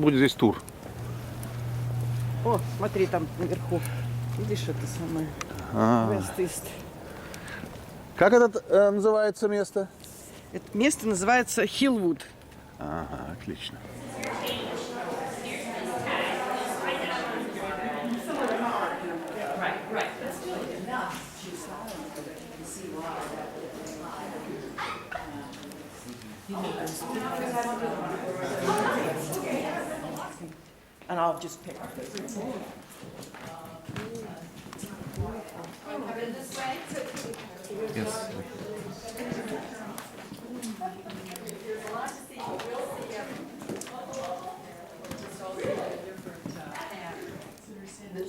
будет здесь тур. О, смотри, там наверху. Видишь, это самое? West-East. Как это называется место? Это место называется Hillwood. Ага, отлично. And I'll just pick up Yes.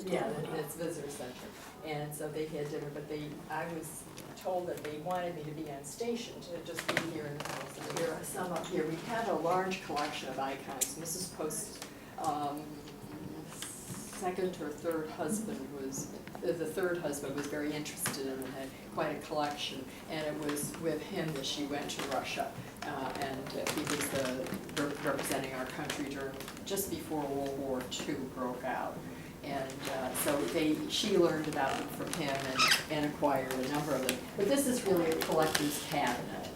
Yeah, it's visitor center, and so they had dinner, but I was told that they wanted me to be on station, to just be here in the house. And there are some up here. We have a large collection of icons. Mrs. Post's second or third husband was, the third husband was very interested in it, had quite a collection, and it was with him that she went to Russia, and he was representing our country during, just before World War II broke out. And so she learned about them from him and acquired a number of them. But this is really a collector's cabinet,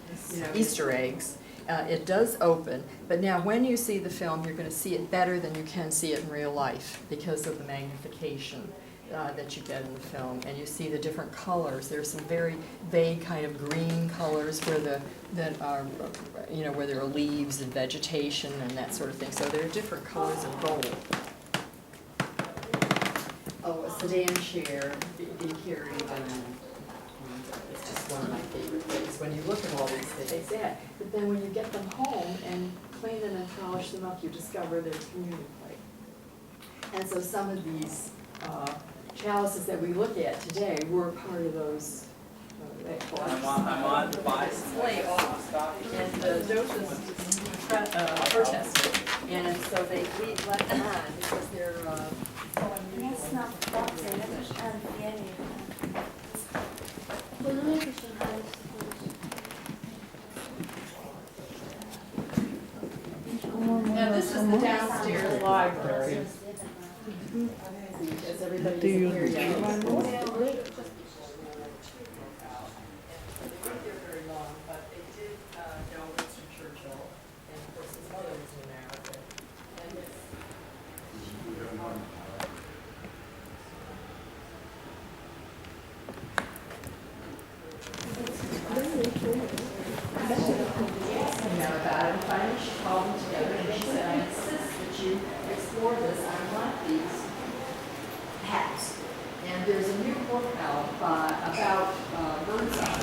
Easter eggs. It does open, but now when you see the film, you're going to see it better than you can see it in real life because of the magnification that you get in the film. And you see the different colors. There's some very vague kind of green colors where where there are leaves and vegetation and that sort of thing. So there are different colors of gold. Oh, a sedan chair being carried, it's just one of my favorite things. When you look at all these things, but then when you get them home and clean them and polish them up, you discover their community plate. And so some of these chalices that we look at today were part of those. I'm on the display off, and the Joseph protested, and so they left them on because they're. Now this is the downstairs library. As everybody's here, and there's a new book out about birdseye.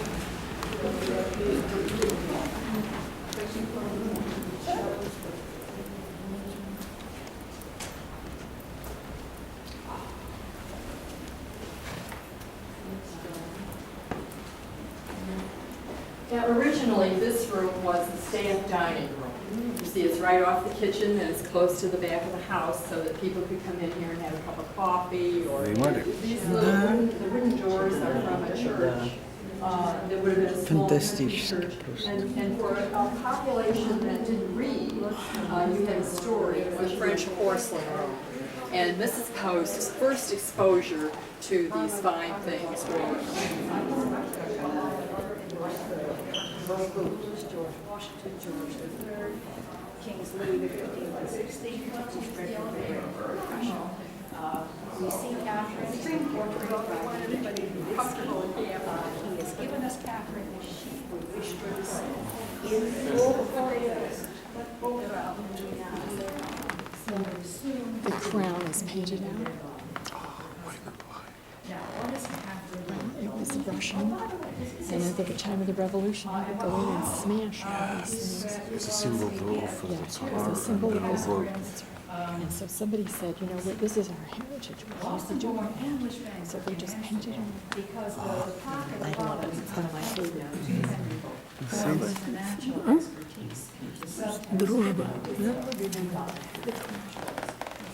Now, originally, this room was the staff dining room. You see, it's right off the kitchen, and it's close to the back of the house, so that people could come in here and have a cup of coffee, or these little wooden doors are from a church. There would have been a small church, and for a population that didn't read, you had a story with French porcelain room. And Mrs. Post's first exposure to these fine things was George Washington, George III, Kings Louis XV and XVI, Frederick the Great. We see Catherine, Supreme Court, everybody who is comfortable. He has given us Catherine as she would wish to see in full folios, but both of them. the crown is painted out. Now, what is Catherine? It was Russian, and at the time of the revolution, he would go in and smash all these things. It's a symbol of Yeah, it was a symbol of his growth. And so somebody said, you know, this is our heritage. We used to do it. And so they just painted them. Because the pocket I love it. It's one of my favorite. the natural expertise. Дружба.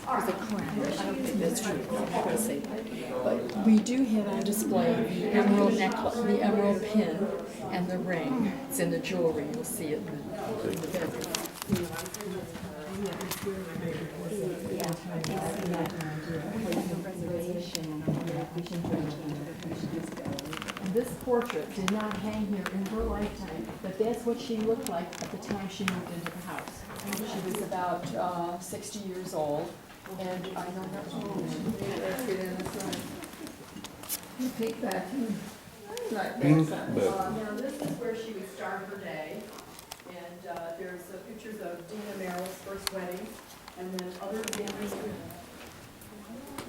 The crown. I don't think that's true. I'm not going to say that. But we do have on display the emerald necklace, the emerald pin, and the ring. It's in the jewelry. You'll see it in the bedroom. And this portrait did not hang here in her lifetime, but that's what she looked like at the time she moved into the house. She was about 60 years old, and I don't know. Take that. Pink Now, this is where she would start her day, and there's pictures of Dina Merrill's first wedding, and then other families.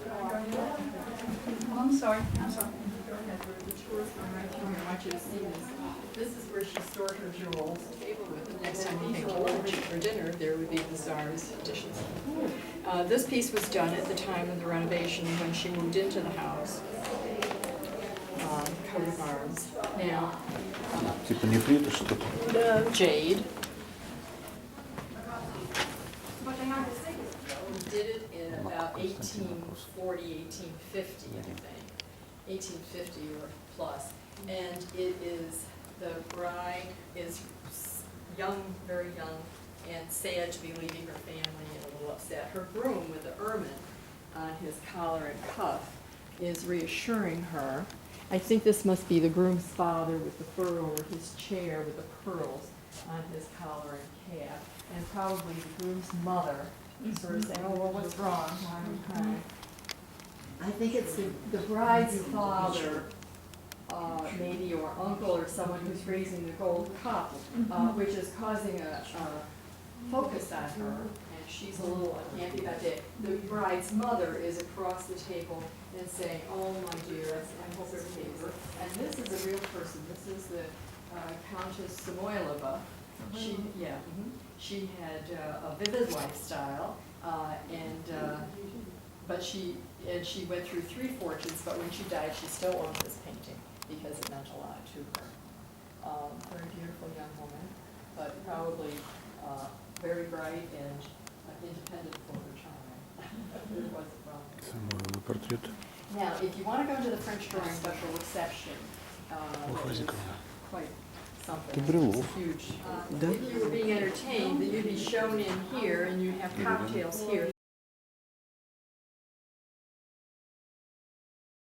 Oh, I'm sorry. I'm sorry. Go ahead, the tours are right here. I want you to see this. This is where she stored her jewels. Table with the next time you came to lunch or dinner, there would be the Tsar's dishes. This piece was done at the time of the renovation when she moved into the house. Coat of arms. Now, Типа нефрита что-то. jade. We did it in about 1840, 1850, I think. 1850 or plus. And it is, the bride is young, very young, and sad to be leaving her family and a little upset. Her groom with the ermine on his collar and cuff is reassuring her. I think this must be the groom's father with the fur over his chair with the pearls on his collar and cap, and probably the groom's mother sort of saying, oh, well, what's wrong? Why are you crying? I think it's the bride's father, maybe, or uncle, or someone who's raising the gold cup, which is causing a focus on her, and she's a little unhappy about that. The bride's mother is across the table and saying, oh, my dear, I hope it's paper. And this is a real person. This is the Countess Samoylova. She had a vivid lifestyle, but she went through 3 fortunes, but when she died, she still owned this painting because it meant a lot to her. Very beautiful young woman, but probably very bright and independent for her time. Really was a problem. Самый портрет. Now, if you want to go to the French drawing special reception, it's quite something. Брюлов. It's huge. If you were being entertained, then you'd be shown in here and you'd have cocktails here.